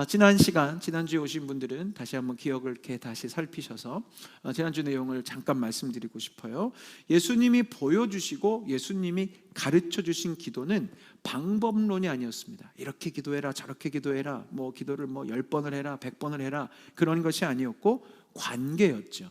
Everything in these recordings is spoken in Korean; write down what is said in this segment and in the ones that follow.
지난주에 오신 분들은 다시 한번 기억을 이렇게 다시 살피셔서 지난주 내용을 잠깐 말씀드리고 싶어요. 예수님이 보여주시고 예수님이 가르쳐 주신 기도는 방법론이 아니었습니다. 이렇게 기도해라, 저렇게 기도해라, 뭐 기도를 뭐 10번을 해라, 100번을 해라, 그런 것이 아니었고 관계였죠.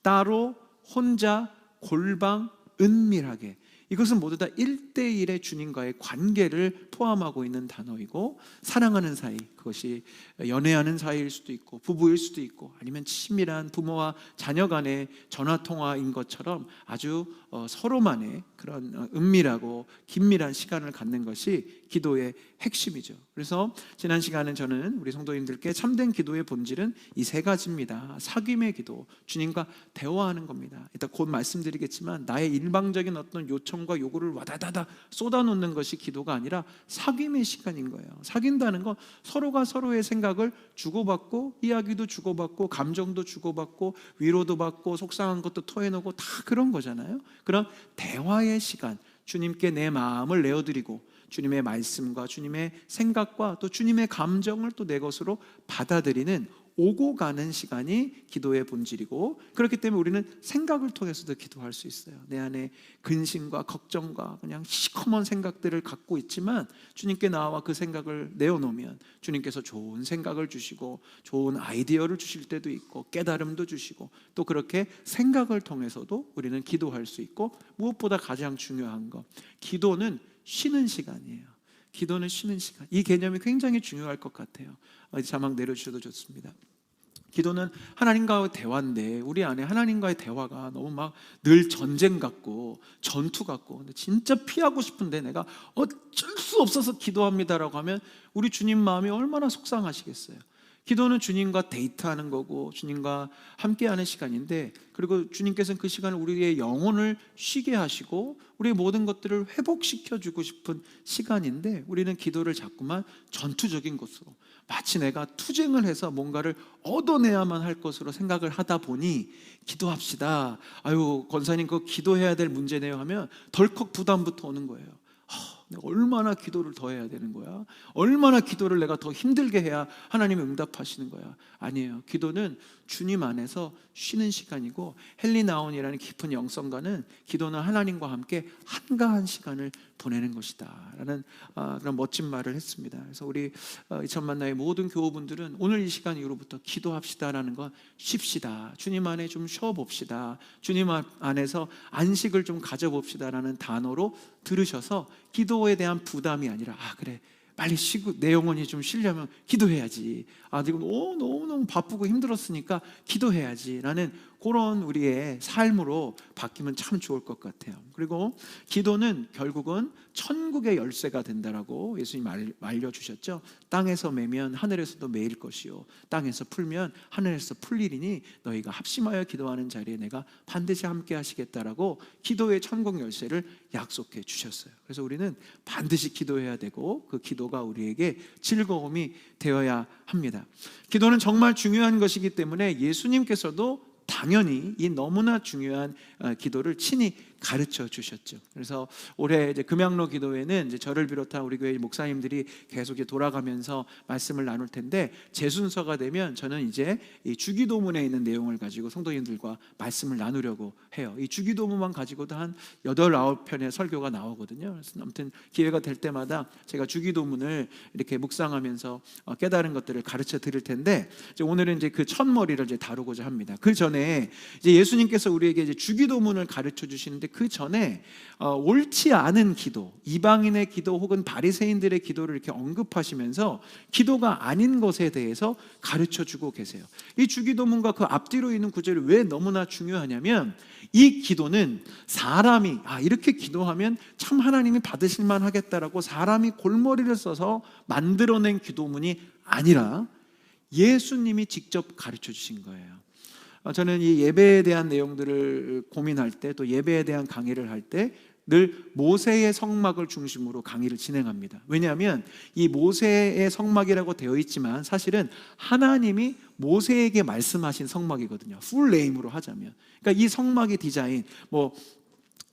따로, 혼자, 골방, 은밀하게, 이것은 모두 다 1대1의 주님과의 관계를 포함하고 있는 단어이고, 사랑하는 사이, 그것이 연애하는 사이일 수도 있고 부부일 수도 있고 아니면 친밀한 부모와 자녀 간의 전화통화인 것처럼 아주 서로만의 그런 은밀하고 긴밀한 시간을 갖는 것이 기도의 핵심이죠. 그래서 지난 시간은 저는 우리 성도님들께 참된 기도의 본질은 이 세 가지입니다. 사귐의 기도, 주님과 대화하는 겁니다. 이따 곧 말씀드리겠지만 나의 일방적인 어떤 요청과 요구를 와다다다 쏟아놓는 것이 기도가 아니라 사귐의 시간인 거예요. 사귄다는 건 서로가 서로의 생각을 주고받고, 이야기도 주고받고, 감정도 주고받고, 위로도 받고, 속상한 것도 토해놓고, 다 그런 거잖아요. 그런 대화의 시간, 주님께 내 마음을 내어드리고 주님의 말씀과 주님의 생각과 또 주님의 감정을 또 내 것으로 받아들이는 오고 가는 시간이 기도의 본질이고, 그렇기 때문에 우리는 생각을 통해서도 기도할 수 있어요. 내 안에 근심과 걱정과 그냥 시커먼 생각들을 갖고 있지만 주님께 나와 그 생각을 내어놓으면 주님께서 좋은 생각을 주시고 좋은 아이디어를 주실 때도 있고 깨달음도 주시고, 또 그렇게 생각을 통해서도 우리는 기도할 수 있고, 무엇보다 가장 중요한 것, 기도는 쉬는 시간이에요. 기도는 쉬는 시간. 이 개념이 굉장히 중요할 것 같아요. 자막 내려주셔도 좋습니다. 기도는 하나님과의 대화인데 우리 안에 하나님과의 대화가 너무 막 늘 전쟁 같고 전투 같고 진짜 피하고 싶은데 내가 어쩔 수 없어서 기도합니다라고 하면 우리 주님 마음이 얼마나 속상하시겠어요. 기도는 주님과 데이트하는 거고 주님과 함께하는 시간인데, 그리고 주님께서는 그 시간을 우리의 영혼을 쉬게 하시고 우리의 모든 것들을 회복시켜주고 싶은 시간인데, 우리는 기도를 자꾸만 전투적인 것으로, 마치 내가 투쟁을 해서 뭔가를 얻어내야만 할 것으로 생각을 하다 보니 기도합시다, 아유 권사님 그거 기도해야 될 문제네요 하면 덜컥 부담부터 오는 거예요. 내가 얼마나 기도를 더 해야 되는 거야? 얼마나 기도를 내가 더 힘들게 해야 하나님이 응답하시는 거야? 아니에요. 기도는 주님 안에서 쉬는 시간이고, 헬리나온이라는 깊은 영성가는 기도는 하나님과 함께 한가한 시간을 보내는 것이다 라는 그런 멋진 말을 했습니다. 그래서 우리 이천만나의 모든 교우분들은 오늘 이 시간 이후로부터 기도합시다라는 건 쉽시다, 주님 안에 좀 쉬어봅시다, 주님 안에서 안식을 좀 가져봅시다라는 단어로 들으셔서 기도에 대한 부담이 아니라, 그래 빨리 쉬고 내 영혼이 좀 쉬려면 기도해야지, 지금 너무너무 바쁘고 힘들었으니까 기도해야지 라는 그런 우리의 삶으로 바뀌면 참 좋을 것 같아요. 그리고 기도는 결국은 천국의 열쇠가 된다라고 예수님 알려주셨죠. 땅에서 매면 하늘에서도 매일 것이요 땅에서 풀면 하늘에서 풀리리니 너희가 합심하여 기도하는 자리에 내가 반드시 함께 하시겠다라고 기도의 천국 열쇠를 약속해 주셨어요. 그래서 우리는 반드시 기도해야 되고 그 기도가 우리에게 즐거움이 되어야 합니다. 기도는 정말 중요한 것이기 때문에 예수님께서도 당연히 이 너무나 중요한 기도를 친히 가르쳐 주셨죠. 그래서 올해 이제 금양로 기도회는 이제 저를 비롯한 우리 교회 목사님들이 계속 돌아가면서 말씀을 나눌 텐데, 제 순서가 되면 저는 이제 이 주기도문에 있는 내용을 가지고 성도님들과 말씀을 나누려고 해요. 이 주기도문만 가지고도 한 8, 9편의 설교가 나오거든요. 그래서 아무튼 기회가 될 때마다 제가 주기도문을 이렇게 묵상하면서 깨달은 것들을 가르쳐 드릴 텐데, 이제 오늘은 이제 그 첫머리를 이제 다루고자 합니다. 그 전에 이제 예수님께서 우리에게 이제 주기도문을 가르쳐 주시는데, 그 전에 옳지 않은 기도, 이방인의 기도 혹은 바리새인들의 기도를 이렇게 언급하시면서 기도가 아닌 것에 대해서 가르쳐주고 계세요. 이 주기도문과 그 앞뒤로 있는 구절이 왜 너무나 중요하냐면, 이 기도는 사람이 이렇게 기도하면 참 하나님이 받으실 만하겠다라고 사람이 골머리를 써서 만들어낸 기도문이 아니라 예수님이 직접 가르쳐 주신 거예요. 저는 이 예배에 대한 내용들을 고민할 때, 또 예배에 대한 강의를 할 때 늘 모세의 성막을 중심으로 강의를 진행합니다. 왜냐하면 이 모세의 성막이라고 되어 있지만 사실은 하나님이 모세에게 말씀하신 성막이거든요. 풀 네임으로 하자면. 그러니까 이 성막의 디자인,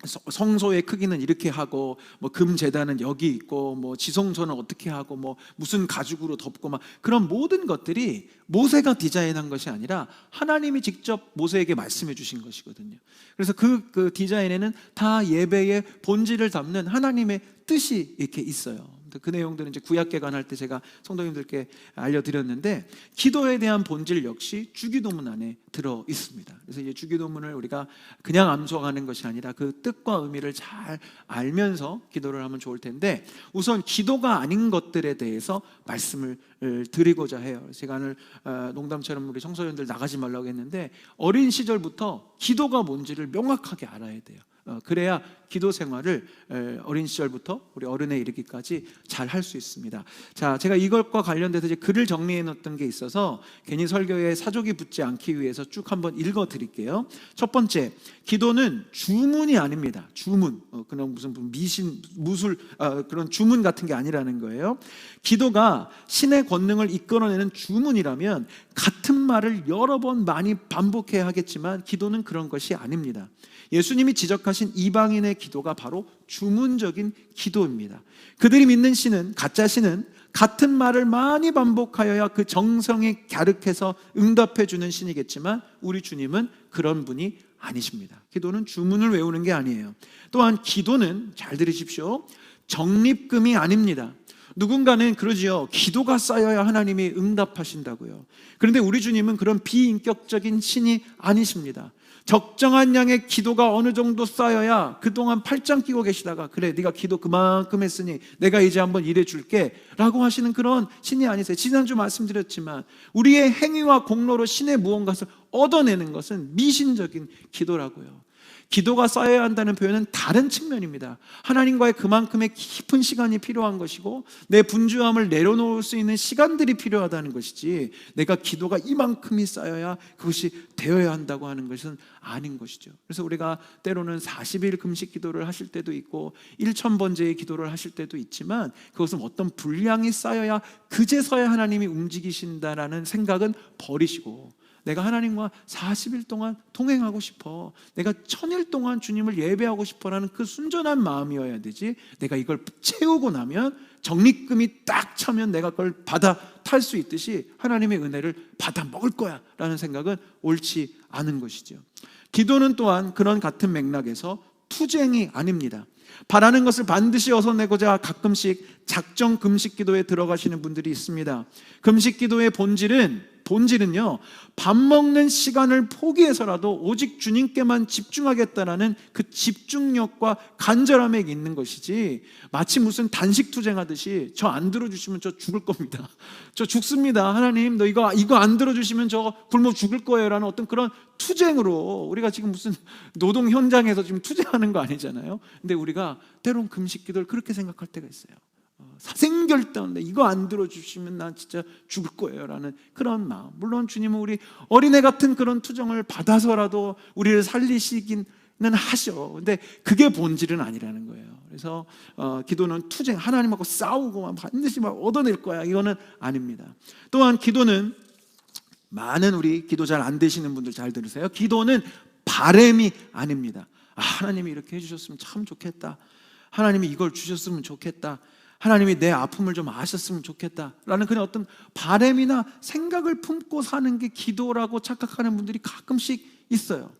성소의 크기는 이렇게 하고 뭐 금제단은 여기 있고 뭐 지성소는 어떻게 하고 뭐 무슨 가죽으로 덮고 막 그런 모든 것들이 모세가 디자인한 것이 아니라 하나님이 직접 모세에게 말씀해 주신 것이거든요. 그래서 그 디자인에는 다 예배의 본질을 담는 하나님의 뜻이 이렇게 있어요. 그 내용들은 이제 구약 개관할 때 제가 성도님들께 알려드렸는데, 기도에 대한 본질 역시 주기도문 안에 들어 있습니다. 그래서 이제 주기도문을 우리가 그냥 암송하는 것이 아니라 그 뜻과 의미를 잘 알면서 기도를 하면 좋을 텐데, 우선 기도가 아닌 것들에 대해서 말씀을 드리고자 해요. 제가 오늘 농담처럼 우리 청소년들 나가지 말라고 했는데, 어린 시절부터 기도가 뭔지를 명확하게 알아야 돼요. 그래야 기도 생활을 어린 시절부터 우리 어른에 이르기까지 잘 할 수 있습니다. 자, 제가 이것과 관련돼서 이제 글을 정리해 놓았던 게 있어서 괜히 설교에 사족이 붙지 않기 위해서 쭉 한번 읽어 드릴게요. 첫 번째, 기도는 주문이 아닙니다. 주문, 그냥 무슨 미신, 무술, 그런 주문 같은 게 아니라는 거예요. 기도가 신의 권능을 이끌어내는 주문이라면 같은 말을 여러 번 많이 반복해야 하겠지만, 기도는 그런 것이 아닙니다. 예수님이 지적하신 이방인의 기도가 바로 주문적인 기도입니다. 그들이 믿는 신은, 가짜 신은 같은 말을 많이 반복하여야 그 정성에 갸륵해서 응답해 주는 신이겠지만, 우리 주님은 그런 분이 아니십니다. 기도는 주문을 외우는 게 아니에요. 또한 기도는, 잘 들으십시오, 적립금이 아닙니다. 누군가는 그러지요, 기도가 쌓여야 하나님이 응답하신다고요. 그런데 우리 주님은 그런 비인격적인 신이 아니십니다. 적정한 양의 기도가 어느 정도 쌓여야, 그동안 팔짱 끼고 계시다가 그래 네가 기도 그만큼 했으니 내가 이제 한번 일해 줄게 라고 하시는 그런 신이 아니세요. 지난주 말씀드렸지만 우리의 행위와 공로로 신의 무언가를 얻어내는 것은 미신적인 기도라고요. 기도가 쌓여야 한다는 표현은 다른 측면입니다. 하나님과의 그만큼의 깊은 시간이 필요한 것이고, 내 분주함을 내려놓을 수 있는 시간들이 필요하다는 것이지, 내가 기도가 이만큼이 쌓여야 그것이 되어야 한다고 하는 것은 아닌 것이죠. 그래서 우리가 때로는 40일 금식 기도를 하실 때도 있고 1000번째의 기도를 하실 때도 있지만, 그것은 어떤 분량이 쌓여야 그제서야 하나님이 움직이신다라는 생각은 버리시고, 내가 하나님과 40일 동안 동행하고 싶어, 내가 1000일 동안 주님을 예배하고 싶어라는 그 순전한 마음이어야 되지, 내가 이걸 채우고 나면 적립금이 딱 차면 내가 그걸 받아 탈 수 있듯이 하나님의 은혜를 받아 먹을 거야 라는 생각은 옳지 않은 것이죠. 기도는 또한 그런 같은 맥락에서 투쟁이 아닙니다. 바라는 것을 반드시 얻어내고자 가끔씩 작정 금식 기도에 들어가시는 분들이 있습니다. 금식 기도의 본질은요, 밥 먹는 시간을 포기해서라도 오직 주님께만 집중하겠다라는 그 집중력과 간절함에 있는 것이지, 마치 무슨 단식 투쟁하듯이 저 안 들어주시면 저 죽을 겁니다, 저 죽습니다, 하나님 너 이거 안 들어주시면 저 굶어 죽을 거예요 라는 어떤 그런 투쟁으로, 우리가 지금 무슨 노동 현장에서 지금 투쟁하는 거 아니잖아요. 근데 우리가 때론 금식 기도를 그렇게 생각할 때가 있어요. 사생결단인데 이거 안 들어주시면 난 진짜 죽을 거예요 라는 그런 마음. 물론 주님은 우리 어린애 같은 그런 투정을 받아서라도 우리를 살리시기는 하셔. 근데 그게 본질은 아니라는 거예요. 그래서 기도는 투쟁, 하나님하고 싸우고 반드시 막 얻어낼 거야, 이거는 아닙니다. 또한 기도는, 많은 우리 기도 잘 안 되시는 분들 잘 들으세요, 기도는 바램이 아닙니다. 하나님이 이렇게 해주셨으면 참 좋겠다, 하나님이 이걸 주셨으면 좋겠다, 하나님이 내 아픔을 좀 아셨으면 좋겠다 라는 그런 어떤 바램이나 생각을 품고 사는 게 기도라고 착각하는 분들이 가끔씩 있어요.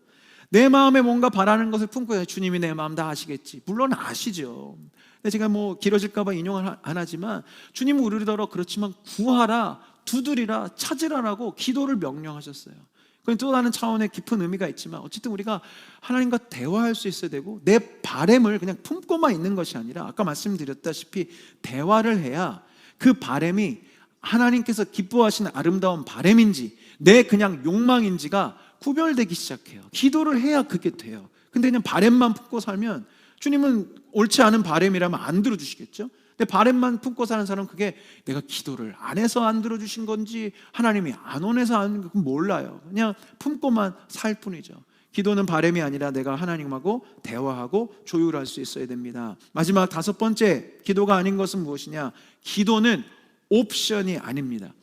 내 마음에 뭔가 바라는 것을 품고, 주님이 내 마음 다 아시겠지. 물론 아시죠. 근데 제가 뭐 길어질까 봐 인용을 안 하지만, 주님은 우리더러 그렇지만 구하라, 두드리라, 찾으라라고 기도를 명령하셨어요. 그건 또 다른 차원의 깊은 의미가 있지만, 어쨌든 우리가 하나님과 대화할 수 있어야 되고, 내 바램을 그냥 품고만 있는 것이 아니라, 아까 말씀드렸다시피 대화를 해야 그 바램이 하나님께서 기뻐하시는 아름다운 바램인지 내 그냥 욕망인지가 구별되기 시작해요. 기도를 해야 그게 돼요. 근데 그냥 바램만 품고 살면, 주님은 옳지 않은 바램이라면 안 들어주시겠죠. 근데 바램만 품고 사는 사람은 그게 내가 기도를 안 해서 안 들어주신 건지 하나님이 안 원해서 안 몰라요. 그냥 품고만 살 뿐이죠. 기도는 바램이 아니라 내가 하나님하고 대화하고 조율할 수 있어야 됩니다. 마지막 5번째, 기도가 아닌 것은 무엇이냐? 기도는 옵션이 아닙니다.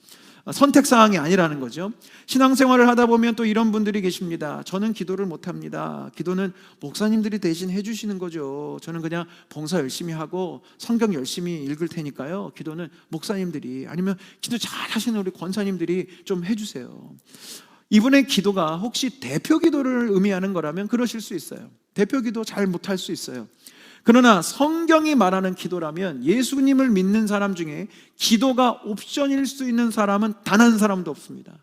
선택사항이 아니라는 거죠. 신앙생활을 하다 보면 또 이런 분들이 계십니다. 저는 기도를 못합니다. 기도는 목사님들이 대신 해주시는 거죠. 저는 그냥 봉사 열심히 하고 성경 열심히 읽을 테니까요, 기도는 목사님들이, 아니면 기도 잘하시는 우리 권사님들이 좀 해주세요. 이분의 기도가 혹시 대표 기도를 의미하는 거라면 그러실 수 있어요. 대표 기도 잘 못할 수 있어요. 그러나 성경이 말하는 기도라면 예수님을 믿는 사람 중에 기도가 옵션일 수 있는 사람은 단 한 사람도 없습니다.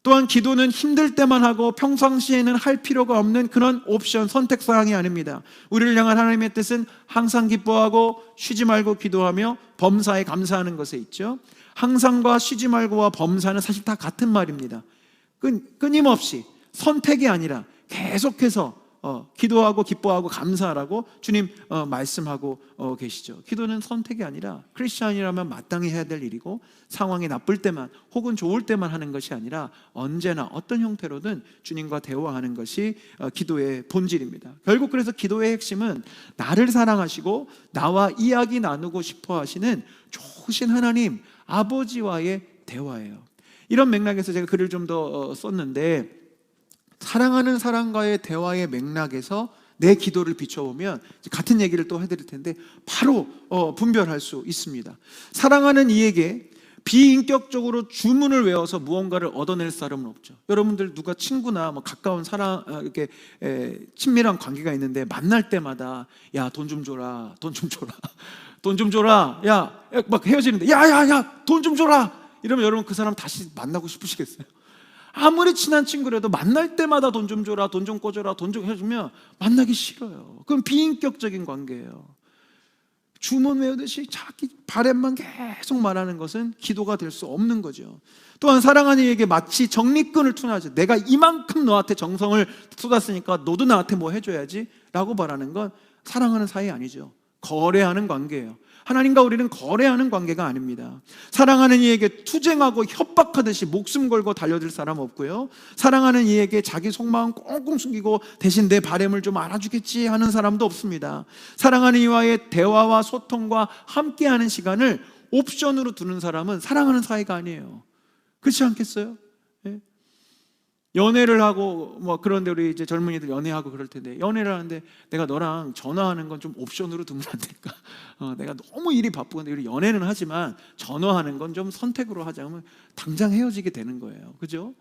또한 기도는 힘들 때만 하고 평상시에는 할 필요가 없는 그런 옵션, 선택사항이 아닙니다. 우리를 향한 하나님의 뜻은 항상 기뻐하고 쉬지 말고 기도하며 범사에 감사하는 것에 있죠. 항상과 쉬지 말고와 범사는 사실 다 같은 말입니다. 끊임없이, 선택이 아니라 계속해서 기도하고 기뻐하고 감사하라고 주님 말씀하고 계시죠. 기도는 선택이 아니라 크리스찬이라면 마땅히 해야 될 일이고, 상황이 나쁠 때만 혹은 좋을 때만 하는 것이 아니라 언제나 어떤 형태로든 주님과 대화하는 것이 기도의 본질입니다. 결국 그래서 기도의 핵심은 나를 사랑하시고 나와 이야기 나누고 싶어 하시는 좋으신 하나님 아버지와의 대화예요. 이런 맥락에서 제가 글을 좀 더 썼는데, 사랑하는 사람과의 대화의 맥락에서 내 기도를 비춰보면 같은 얘기를 또 해드릴 텐데 바로 분별할 수 있습니다. 사랑하는 이에게 비인격적으로 주문을 외워서 무언가를 얻어낼 사람은 없죠. 여러분들 누가 친구나 뭐 가까운 사람, 이렇게 친밀한 관계가 있는데 만날 때마다 야, 돈 좀 줘라, 돈 좀 줘라, 돈 좀 줘라, 야, 막 헤어지는데 야야야, 돈 좀 줘라, 이러면 여러분 그 사람 다시 만나고 싶으시겠어요? 아무리 친한 친구라도 만날 때마다 돈 좀 줘라, 돈 좀 꿔줘라, 돈 좀 해주면 만나기 싫어요. 그건 비인격적인 관계예요. 주문 외우듯이 자기 바램만 계속 말하는 것은 기도가 될 수 없는 거죠. 또한 사랑하는 이에게 마치 적립금을 투하죠. 내가 이만큼 너한테 정성을 쏟았으니까 너도 나한테 뭐 해줘야지 라고 말하는 건 사랑하는 사이 아니죠. 거래하는 관계예요. 하나님과 우리는 거래하는 관계가 아닙니다. 사랑하는 이에게 투쟁하고 협박하듯이 목숨 걸고 달려들 사람 없고요, 사랑하는 이에게 자기 속마음 꽁꽁 숨기고 대신 내 바램을 좀 알아주겠지 하는 사람도 없습니다. 사랑하는 이와의 대화와 소통과 함께하는 시간을 옵션으로 두는 사람은 사랑하는 사이가 아니에요. 그렇지 않겠어요? 예? 연애를 하고 뭐 그런데 우리 이제 젊은이들 연애하고 그럴 텐데, 연애를 하는데 내가 너랑 전화하는 건 좀 옵션으로 두면 안 될까? 내가 너무 일이 바쁘건데 우리 연애는 하지만 전화하는 건 좀 선택으로 하자면 당장 헤어지게 되는 거예요. 그죠?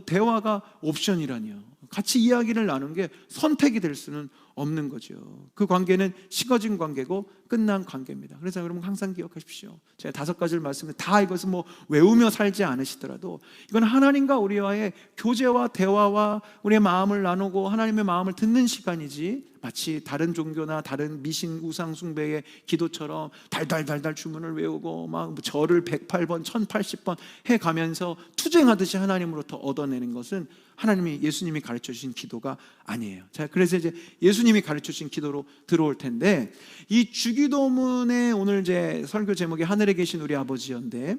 대화가 옵션이라니요. 같이 이야기를 나눈 게 선택이 될 수는 없는 거죠. 그 관계는 식어진 관계고 끝난 관계입니다. 그래서 여러분 항상 기억하십시오. 제가 5가지를 말씀을 다 이것을 뭐 외우며 살지 않으시더라도 이건 하나님과 우리와의 교제와 대화와 우리의 마음을 나누고 하나님의 마음을 듣는 시간이지, 마치 다른 종교나 다른 미신 우상 숭배의 기도처럼 달달달달 주문을 외우고 막 절을 108번 1080번 해가면서 투쟁하듯이 하나님으로부터 얻어내는 것은 하나님이, 예수님이 가르쳐 주신 기도가 아니에요. 자, 그래서 이제 예수님이 가르쳐 주신 기도로 들어올 텐데, 이 주기도문의 오늘 제 설교 제목이 하늘에 계신 우리 아버지였는데,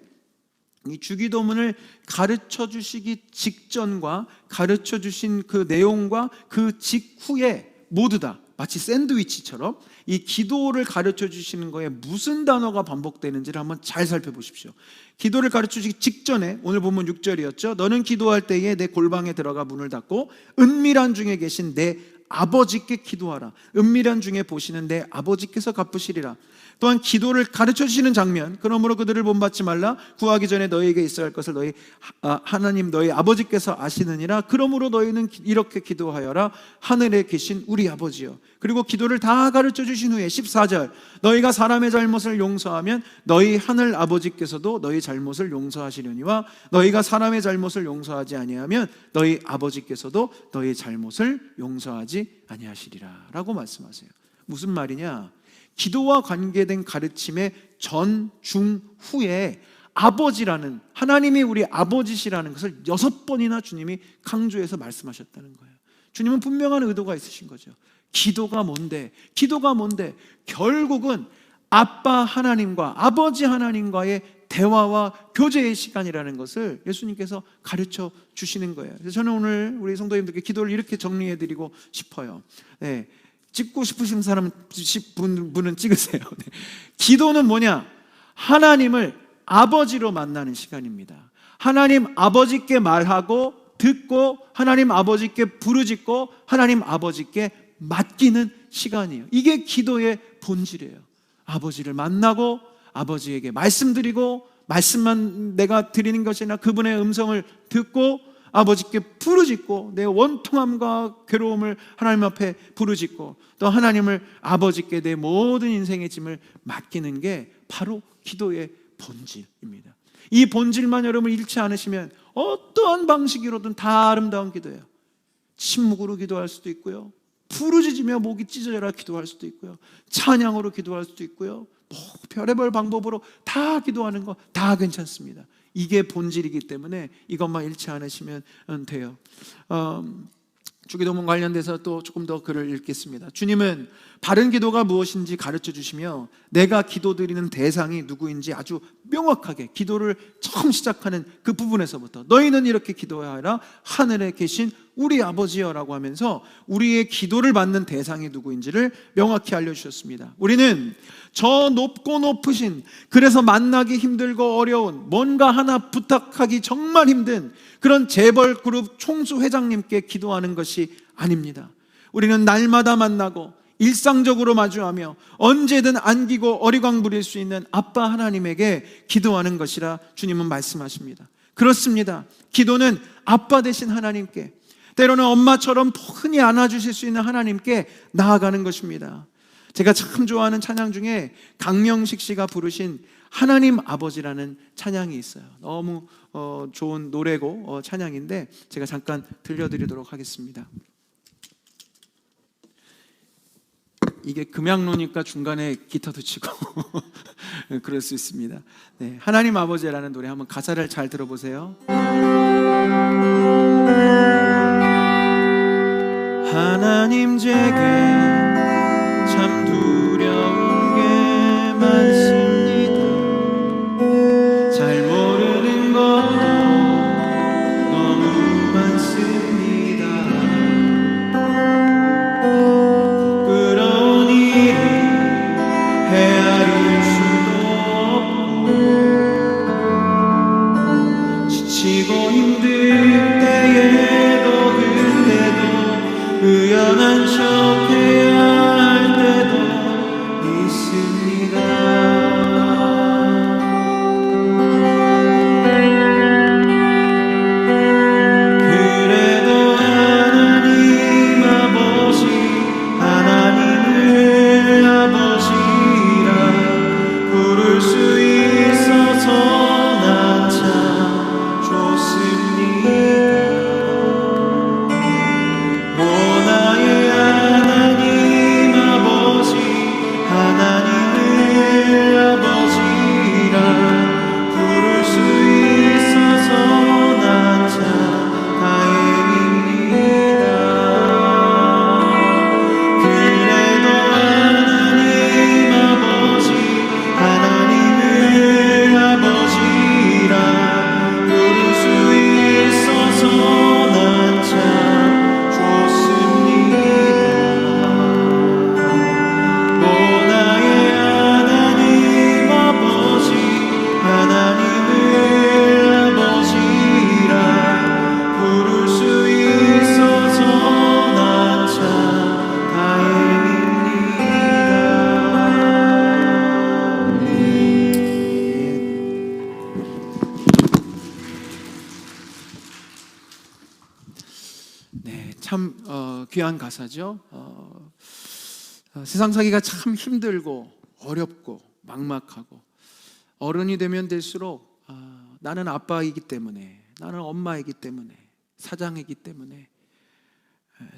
이 주기도문을 가르쳐 주시기 직전과 가르쳐 주신 그 내용과 그 직후에 모두 다 마치 샌드위치처럼 이 기도를 가르쳐 주시는 거에 무슨 단어가 반복되는지를 한번 잘 살펴보십시오. 기도를 가르쳐 주기 직전에 오늘 본문 6절이었죠. 너는 기도할 때에 내 골방에 들어가 문을 닫고 은밀한 중에 계신 내 아버지께 기도하라. 은밀한 중에 보시는 내 아버지께서 갚으시리라. 또한 기도를 가르쳐 주시는 장면, 그러므로 그들을 본받지 말라. 구하기 전에 너희에게 있어야 할 것을 너희 하나님 너희 아버지께서 아시느니라. 그러므로 너희는 이렇게 기도하여라. 하늘에 계신 우리 아버지여. 그리고 기도를 다 가르쳐 주신 후에 14절, 너희가 사람의 잘못을 용서하면 너희 하늘 아버지께서도 너희 잘못을 용서하시려니와 너희가 사람의 잘못을 용서하지 아니하면 너희 아버지께서도 너희 잘못을 용서하지 아니하시리라 라고 말씀하세요. 무슨 말이냐? 기도와 관계된 가르침의 전, 중, 후에 아버지라는, 하나님이 우리 아버지시라는 것을 6번이나 주님이 강조해서 말씀하셨다는 거예요. 주님은 분명한 의도가 있으신 거죠. 기도가 뭔데? 기도가 뭔데? 결국은 아빠 하나님과 아버지 하나님과의 대화와 교제의 시간이라는 것을 예수님께서 가르쳐 주시는 거예요. 그래서 저는 오늘 우리 성도님들께 기도를 이렇게 정리해 드리고 싶어요. 네. 찍고 싶으신 분은 찍으세요. 네. 기도는 뭐냐? 하나님을 아버지로 만나는 시간입니다. 하나님 아버지께 말하고 듣고 하나님 아버지께 부르짖고 하나님 아버지께 맡기는 시간이에요. 이게 기도의 본질이에요. 아버지를 만나고 아버지에게 말씀드리고, 말씀만 내가 드리는 것이 아니라 그분의 음성을 듣고 아버지께 부르짖고, 내 원통함과 괴로움을 하나님 앞에 부르짖고, 또 하나님을 아버지께 내 모든 인생의 짐을 맡기는 게 바로 기도의 본질입니다. 이 본질만 여러분 잃지 않으시면 어떠한 방식으로든 다 아름다운 기도예요. 침묵으로 기도할 수도 있고요, 부르짖으며 목이 찢어져라 기도할 수도 있고요, 찬양으로 기도할 수도 있고요, 뭐 별의별 방법으로 다 기도하는 거 다 괜찮습니다. 이게 본질이기 때문에 이것만 잃지 않으시면 돼요. 주기도문 관련돼서 또 조금 더 글을 읽겠습니다. 주님은 바른 기도가 무엇인지 가르쳐 주시며 내가 기도드리는 대상이 누구인지 아주 명확하게, 기도를 처음 시작하는 그 부분에서부터 너희는 이렇게 기도해야 하라, 하늘에 계신 우리 아버지여 라고 하면서 우리의 기도를 받는 대상이 누구인지를 명확히 알려주셨습니다. 우리는 저 높고 높으신, 그래서 만나기 힘들고 어려운, 뭔가 하나 부탁하기 정말 힘든 그런 재벌 그룹 총수 회장님께 기도하는 것이 아닙니다. 우리는 날마다 만나고 일상적으로 마주하며 언제든 안기고 어리광 부릴 수 있는 아빠 하나님에게 기도하는 것이라 주님은 말씀하십니다. 그렇습니다. 기도는 아빠 되신 하나님께, 때로는 엄마처럼 흔히 안아주실 수 있는 하나님께 나아가는 것입니다. 제가 참 좋아하는 찬양 중에 강명식 씨가 부르신 하나님 아버지라는 찬양이 있어요. 너무 좋은 노래고 찬양인데 제가 잠깐 들려드리도록 하겠습니다. 이게 금양로니까 중간에 기타도 치고 그럴 수 있습니다. 네, 하나님 아버지라는 노래 한번 가사를 잘 들어보세요. 하나님 제게 참 두려운 게 많습니다. 잘 모르는 것도 너무 많습니다. 부끄러운 일을 헤아릴 수도 없고, 지치고 힘들 때에도 그때도 의연한 척 해야 할 때도 있습니다. 그래도 하나님 아버지, 하나님을 아버지라 부를 수 있어서 난 참 좋습니다. 참 귀한 가사죠. 세상 살기가 참 힘들고 어렵고 막막하고, 어른이 되면 될수록 나는 아빠이기 때문에, 나는 엄마이기 때문에, 사장이기 때문에,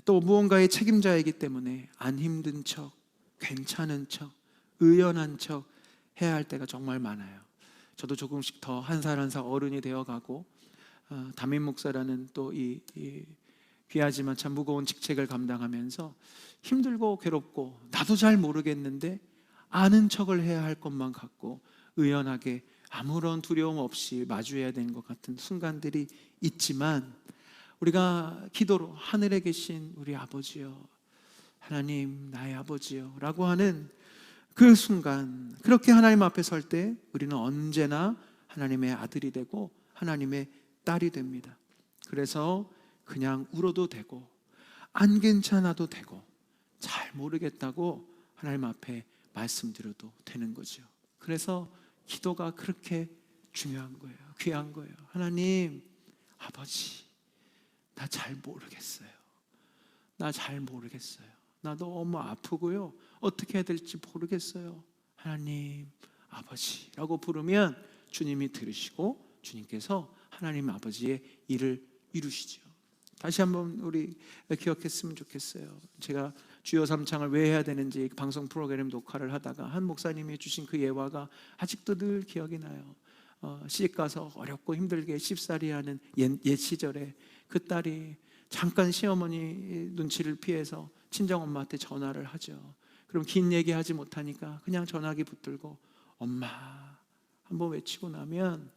또 무언가의 책임자이기 때문에 안 힘든 척, 괜찮은 척, 의연한 척 해야 할 때가 정말 많아요. 저도 조금씩 더 한 살 한 살 어른이 되어가고, 담임 목사라는 또 이 귀하지만 참 무거운 직책을 감당하면서 힘들고 괴롭고 나도 잘 모르겠는데 아는 척을 해야 할 것만 같고 의연하게 아무런 두려움 없이 마주해야 되는 것 같은 순간들이 있지만, 우리가 기도로 하늘에 계신 우리 아버지여, 하나님 나의 아버지여 라고 하는 그 순간, 그렇게 하나님 앞에 설 때 우리는 언제나 하나님의 아들이 되고 하나님의 딸이 됩니다. 그래서 그냥 울어도 되고 안 괜찮아도 되고 잘 모르겠다고 하나님 앞에 말씀드려도 되는 거죠. 그래서 기도가 그렇게 중요한 거예요. 귀한 거예요. 하나님, 아버지, 나 잘 모르겠어요. 나 잘 모르겠어요. 나 너무 아프고요. 어떻게 해야 될지 모르겠어요. 하나님, 아버지라고 부르면 주님이 들으시고 주님께서 하나님 아버지의 일을 이루시죠. 다시 한번 우리 기억했으면 좋겠어요. 제가 주여 삼창을 왜 해야 되는지 방송 프로그램 녹화를 하다가 한 목사님이 주신 그 예화가 아직도 늘 기억이 나요. 시집 가서 어렵고 힘들게 쉽살이하는 옛 시절에 그 딸이 잠깐 시어머니 눈치를 피해서 친정엄마한테 전화를 하죠. 그럼 긴 얘기하지 못하니까 그냥 전화기 붙들고 엄마 한번 외치고 나면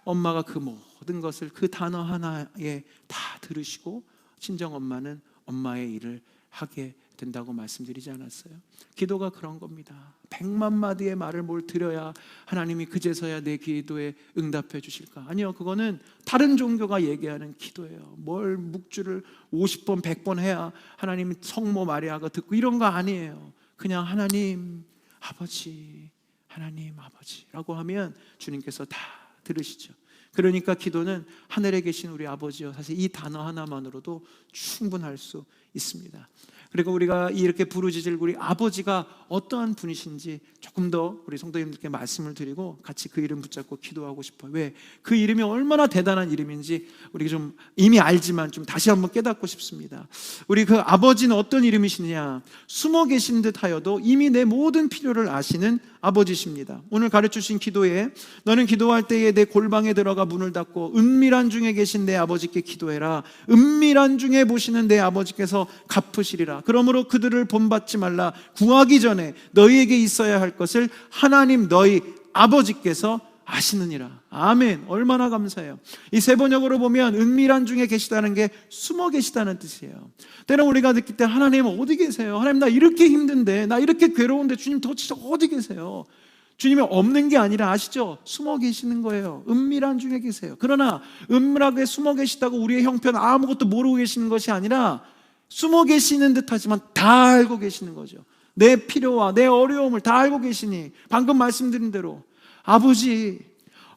엄마가 그 모든 것을 그 단어 하나에 다 들으시고 친정엄마는 엄마의 일을 하게 된다고 말씀드리지 않았어요? 기도가 그런 겁니다. 100만 마디의 말을 뭘 드려야 하나님이 그제서야 내 기도에 응답해 주실까? 아니요, 그거는 다른 종교가 얘기하는 기도예요. 뭘 묵주를 50번 100번 해야 하나님 성모 마리아가 듣고 이런 거 아니에요. 그냥 하나님 아버지, 하나님 아버지라고 하면 주님께서 다 들으시죠. 그러니까 기도는 하늘에 계신 우리 아버지요, 사실 이 단어 하나만으로도 충분할 수 있습니다. 그리고 우리가 이렇게 부르짖을 우리 아버지가 어떠한 분이신지 조금 더 우리 성도님들께 말씀을 드리고 같이 그 이름 붙잡고 기도하고 싶어요. 왜? 그 이름이 얼마나 대단한 이름인지 우리가 좀 이미 알지만 좀 다시 한번 깨닫고 싶습니다. 우리 그 아버지는 어떤 이름이시냐? 숨어 계신 듯 하여도 이미 내 모든 필요를 아시는 아버지십니다. 오늘 가르쳐주신 기도에 너는 기도할 때에 내 골방에 들어가 문을 닫고 은밀한 중에 계신 내 아버지께 기도해라. 은밀한 중에 보시는 내 아버지께서 갚으시리라. 그러므로 그들을 본받지 말라. 구하기 전에 너희에게 있어야 할 것을 하나님 너희 아버지께서 아시느니라. 아멘. 얼마나 감사해요. 이 세 번역으로 보면 은밀한 중에 계시다는 게 숨어 계시다는 뜻이에요. 때론 우리가 느낄 때 하나님 어디 계세요? 하나님 나 이렇게 힘든데, 나 이렇게 괴로운데 주님 도대체 어디 계세요? 주님이 없는 게 아니라 아시죠? 숨어 계시는 거예요. 은밀한 중에 계세요. 그러나 은밀하게 숨어 계시다고 우리의 형편 아무것도 모르고 계시는 것이 아니라 숨어 계시는 듯하지만 다 알고 계시는 거죠. 내 필요와 내 어려움을 다 알고 계시니 방금 말씀드린 대로 아버지,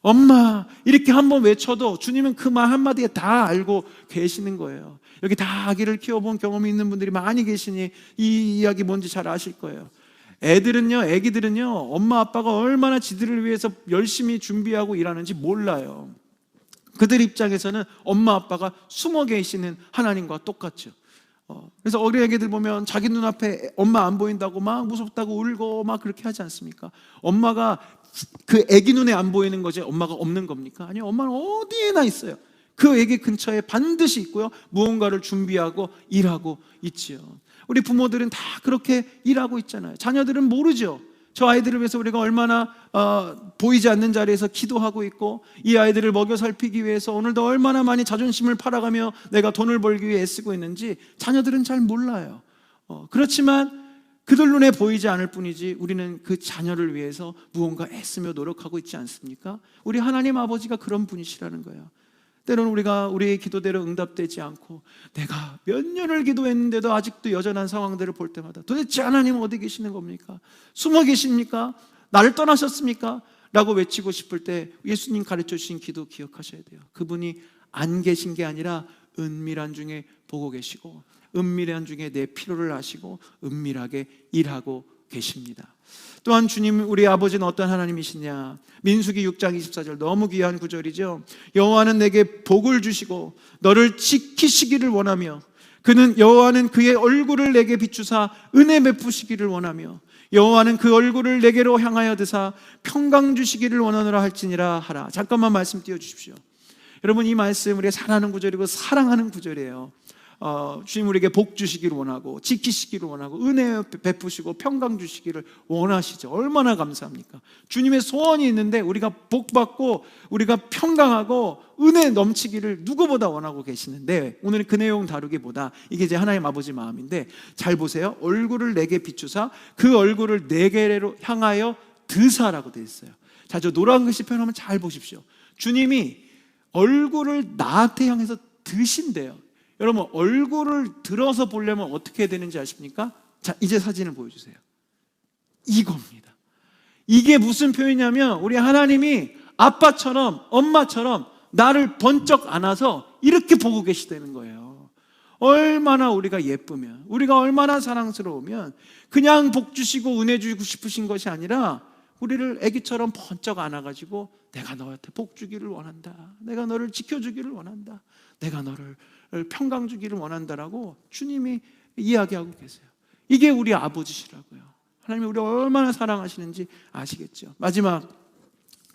엄마 이렇게 한번 외쳐도 주님은 그 말 한마디에 다 알고 계시는 거예요. 여기 다 아기를 키워본 경험이 있는 분들이 많이 계시니 이 이야기 뭔지 잘 아실 거예요. 애기들은요 엄마 아빠가 얼마나 지들을 위해서 열심히 준비하고 일하는지 몰라요. 그들 입장에서는 엄마 아빠가 숨어 계시는 하나님과 똑같죠. 그래서 어린 애기들 보면 자기 눈앞에 엄마 안 보인다고 막 무섭다고 울고 막 그렇게 하지 않습니까? 엄마가 그 애기 눈에 안 보이는 거지 엄마가 없는 겁니까? 아니요, 엄마는 어디에나 있어요. 그 애기 근처에 반드시 있고요, 무언가를 준비하고 일하고 있지요. 우리 부모들은 다 그렇게 일하고 있잖아요. 자녀들은 모르죠. 저 아이들을 위해서 우리가 얼마나 보이지 않는 자리에서 기도하고 있고, 이 아이들을 먹여 살피기 위해서 오늘도 얼마나 많이 자존심을 팔아가며 내가 돈을 벌기 위해 애쓰고 있는지 자녀들은 잘 몰라요. 그렇지만 그들 눈에 보이지 않을 뿐이지 우리는 그 자녀를 위해서 무언가 애쓰며 노력하고 있지 않습니까? 우리 하나님 아버지가 그런 분이시라는 거예요. 때로는 우리가 우리의 기도대로 응답되지 않고 내가 몇 년을 기도했는데도 아직도 여전한 상황들을 볼 때마다 도대체 하나님은 어디 계시는 겁니까? 숨어 계십니까? 나를 떠나셨습니까? 라고 외치고 싶을 때 예수님 가르쳐 주신 기도 기억하셔야 돼요. 그분이 안 계신 게 아니라 은밀한 중에 보고 계시고 은밀한 중에 내 필요를 아시고 은밀하게 일하고 계십니다. 또한 주님, 우리 아버지는 어떤 하나님이시냐? 민수기 6장 24절 너무 귀한 구절이죠. 여호와는 내게 복을 주시고 너를 지키시기를 원하며 그는 여호와는 그의 얼굴을 내게 비추사 은혜 베푸시기를 원하며 여호와는 그 얼굴을 내게로 향하여 드사 평강 주시기를 원하노라 할지니라 하라. 잠깐만 말씀 띄워주십시오. 여러분, 이 말씀 우리가 사랑하는 구절이고 사랑하는 구절이에요. 주님 우리에게 복 주시기를 원하고 지키시기를 원하고 은혜 베푸시고 평강 주시기를 원하시죠. 얼마나 감사합니까? 주님의 소원이 있는데 우리가 복 받고 우리가 평강하고 은혜 넘치기를 누구보다 원하고 계시는데, 오늘은 그 내용 다루기보다 이게 이제 하나님 아버지 마음인데, 잘 보세요. 얼굴을 내게 비추사 그 얼굴을 내게로 향하여 드사라고 되어 있어요. 자, 저 노란 글씨 표현 한번 잘 보십시오. 주님이 얼굴을 나한테 향해서 드신대요. 여러분, 얼굴을 들어서 보려면 어떻게 해야 되는지 아십니까? 자, 이제 사진을 보여주세요. 이겁니다. 이게 무슨 표현이냐면 우리 하나님이 아빠처럼 엄마처럼 나를 번쩍 안아서 이렇게 보고 계시다는 거예요. 얼마나 우리가 예쁘면, 우리가 얼마나 사랑스러우면 그냥 복 주시고 은혜 주고 싶으신 것이 아니라 우리를 아기처럼 번쩍 안아가지고 내가 너한테 복 주기를 원한다, 내가 너를 지켜주기를 원한다, 내가 너를 평강 주기를 원한다라고 주님이 이야기하고 계세요. 이게 우리 아버지시라고요. 하나님이 우리를 얼마나 사랑하시는지 아시겠죠? 마지막,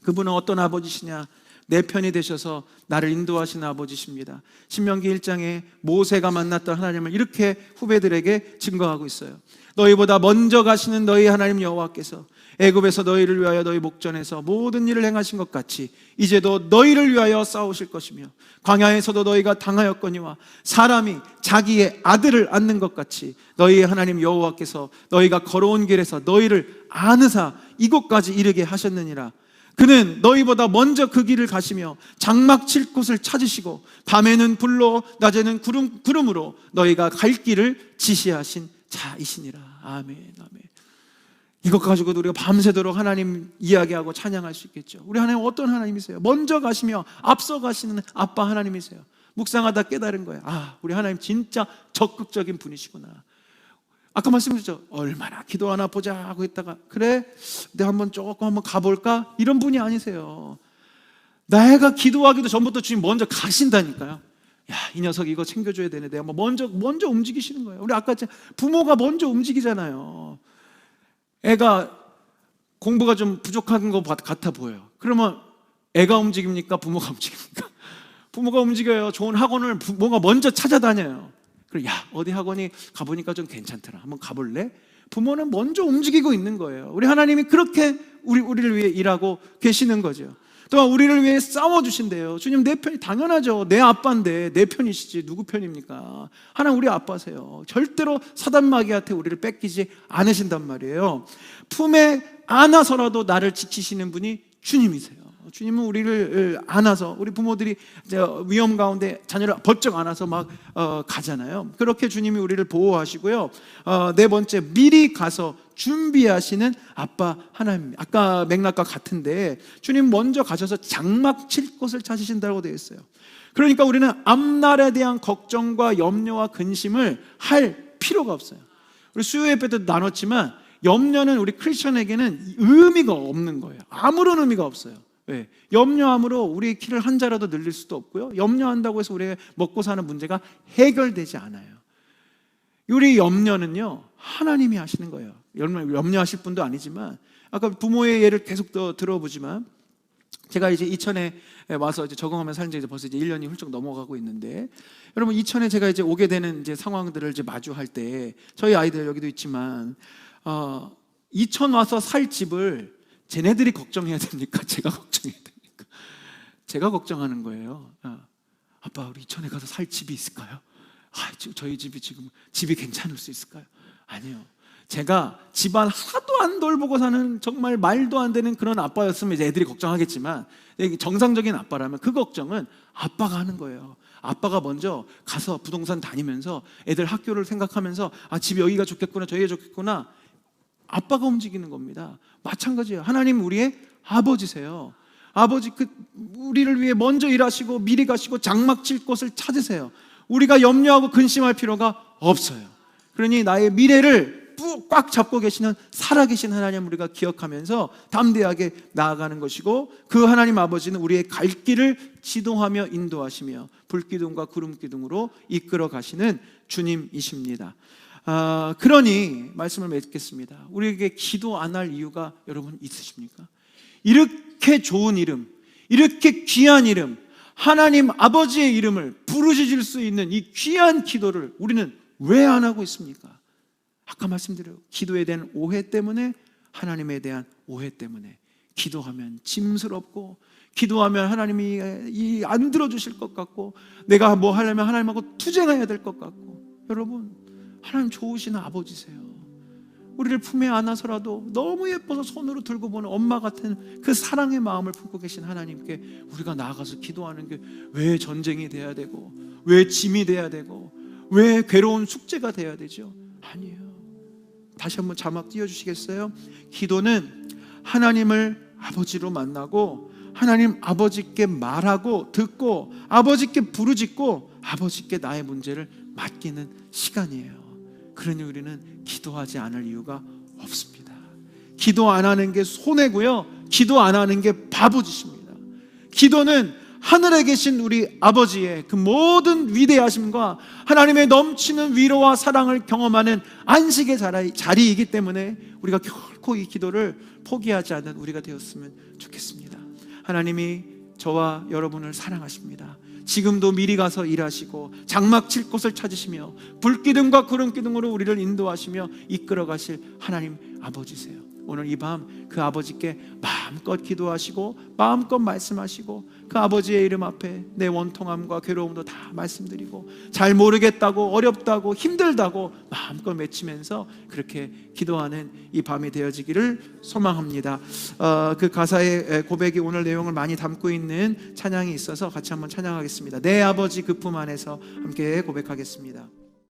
그분은 어떤 아버지시냐? 내 편이 되셔서 나를 인도하시는 아버지십니다. 신명기 1장에 모세가 만났던 하나님을 이렇게 후배들에게 증거하고 있어요. 너희보다 먼저 가시는 너희 하나님 여호와께서 애굽에서 너희를 위하여 너희 목전에서 모든 일을 행하신 것 같이 이제도 너희를 위하여 싸우실 것이며 광야에서도 너희가 당하였거니와 사람이 자기의 아들을 안는 것 같이 너희의 하나님 여호와께서 너희가 걸어온 길에서 너희를 안으사 이곳까지 이르게 하셨느니라. 그는 너희보다 먼저 그 길을 가시며 장막 칠 곳을 찾으시고 밤에는 불로 낮에는 구름으로 너희가 갈 길을 지시하신 자이시니라. 아멘, 아멘. 이것 가지고도 우리가 밤새도록 하나님 이야기하고 찬양할 수 있겠죠. 우리 하나님 어떤 하나님이세요? 먼저 가시며 앞서 가시는 아빠 하나님이세요. 묵상하다 깨달은 거예요. 아, 우리 하나님 진짜 적극적인 분이시구나. 아까 말씀드렸죠. 얼마나 기도하나 보자 하고 있다가 그래? 내가 조금 가볼까? 이런 분이 아니세요. 내가 기도하기도 전부터 주님 먼저 가신다니까요. 야, 이 녀석 이거 챙겨줘야 되네. 내가 먼저 움직이시는 거예요. 우리 아까 부모가 먼저 움직이잖아요. 애가 공부가 좀 부족한 것 같아 보여요. 그러면 애가 움직입니까? 부모가 움직입니까? 부모가 움직여요. 좋은 학원을 부모가 먼저 찾아다녀요. 그래, 야, 어디 학원이 가보니까 좀 괜찮더라. 한번 가볼래? 부모는 먼저 움직이고 있는 거예요. 우리 하나님이 그렇게 우리를 위해 일하고 계시는 거죠. 또한 우리를 위해 싸워주신대요. 주님 내 편이 당연하죠. 내 아빠인데 내 편이시지 누구 편입니까? 하나님 우리 아빠세요. 절대로 사단 마귀한테 우리를 뺏기지 않으신단 말이에요. 품에 안아서라도 나를 지키시는 분이 주님이세요. 주님은 우리를 안아서, 우리 부모들이 위험 가운데 자녀를 번쩍 안아서 막 가잖아요. 그렇게 주님이 우리를 보호하시고요. 네 번째, 미리 가서 준비하시는 아빠 하나님. 아까 맥락과 같은데 주님 먼저 가셔서 장막 칠 곳을 찾으신다고 되어 있어요. 그러니까 우리는 앞날에 대한 걱정과 염려와 근심을 할 필요가 없어요. 우리 수요 예배 때도 나눴지만 염려는 우리 크리스천에게는 의미가 없는 거예요. 아무런 의미가 없어요. 왜? 염려함으로 우리의 키를 한 자라도 늘릴 수도 없고요. 염려한다고 해서 우리가 먹고 사는 문제가 해결되지 않아요. 우리 염려는요, 하나님이 하시는 거예요. 염려하실 분도 아니지만, 아까 부모의 예를 계속 들어보지만, 제가 이제 이천에 와서 이제 적응하며 산 지 벌써 이제 1년이 훌쩍 넘어가고 있는데, 여러분 이천에 제가 이제 오게 되는 이제 상황들을 이제 마주할 때, 저희 아이들 여기도 있지만, 이천 와서 살 집을 쟤네들이 걱정해야 됩니까? 제가 걱정해야 됩니까? 제가 걱정하는 거예요. 아빠, 우리 이천에 가서 살 집이 있을까요? 저희 집이 지금 집이 괜찮을 수 있을까요? 아니요. 제가 집안 하도 안 돌보고 사는 정말 말도 안 되는 그런 아빠였으면 이제 애들이 걱정하겠지만, 정상적인 아빠라면 그 걱정은 아빠가 하는 거예요. 아빠가 먼저 가서 부동산 다니면서 애들 학교를 생각하면서 집이 여기가 좋겠구나 저기가 좋겠구나, 아빠가 움직이는 겁니다. 마찬가지예요. 하나님 우리의 아버지세요. 아버지 우리를 위해 먼저 일하시고 미리 가시고 장막 칠 곳을 찾으세요. 우리가 염려하고 근심할 필요가 없어요. 그러니 나의 미래를 꽉 잡고 계시는 살아계신 하나님 우리가 기억하면서 담대하게 나아가는 것이고, 그 하나님 아버지는 우리의 갈 길을 지도하며 인도하시며 불기둥과 구름기둥으로 이끌어 가시는 주님이십니다. 그러니 말씀을 맺겠습니다. 우리에게 기도 안 할 이유가 여러분 있으십니까? 이렇게 좋은 이름, 이렇게 귀한 이름, 하나님 아버지의 이름을 부르짖을 수 있는 이 귀한 기도를 우리는 왜 안 하고 있습니까? 아까 말씀드려요. 기도에 대한 오해 때문에, 하나님에 대한 오해 때문에. 기도하면 짐스럽고, 기도하면 하나님이 안 들어주실 것 같고, 내가 뭐 하려면 하나님하고 투쟁해야 될 것 같고. 여러분, 하나님 좋으신 아버지세요. 우리를 품에 안아서라도 너무 예뻐서 손으로 들고 보는 엄마 같은 그 사랑의 마음을 품고 계신 하나님께 우리가 나아가서 기도하는 게 왜 전쟁이 돼야 되고, 왜 짐이 돼야 되고, 왜 괴로운 숙제가 돼야 되죠? 아니에요. 다시 한번 자막 띄워주시겠어요? 기도는 하나님을 아버지로 만나고, 하나님 아버지께 말하고 듣고, 아버지께 부르짖고, 아버지께 나의 문제를 맡기는 시간이에요. 그러니 우리는 기도하지 않을 이유가 없습니다. 기도 안 하는 게 손해고요, 기도 안 하는 게 바보짓입니다. 기도는 하늘에 계신 우리 아버지의 그 모든 위대하심과 하나님의 넘치는 위로와 사랑을 경험하는 안식의 자리이기 때문에 우리가 결코 이 기도를 포기하지 않는 우리가 되었으면 좋겠습니다. 하나님이 저와 여러분을 사랑하십니다. 지금도 미리 가서 일하시고 장막 칠 곳을 찾으시며 불기둥과 구름기둥으로 우리를 인도하시며 이끌어 가실 하나님 아버지세요. 오늘 이 밤 그 아버지께 마음껏 기도하시고 마음껏 말씀하시고, 그 아버지의 이름 앞에 내 원통함과 괴로움도 다 말씀드리고, 잘 모르겠다고, 어렵다고, 힘들다고 마음껏 외치면서 그렇게 기도하는 이 밤이 되어지기를 소망합니다. 그 가사의 고백이 오늘 내용을 많이 담고 있는 찬양이 있어서 같이 한번 찬양하겠습니다. 내 아버지 그 품 안에서 함께 고백하겠습니다.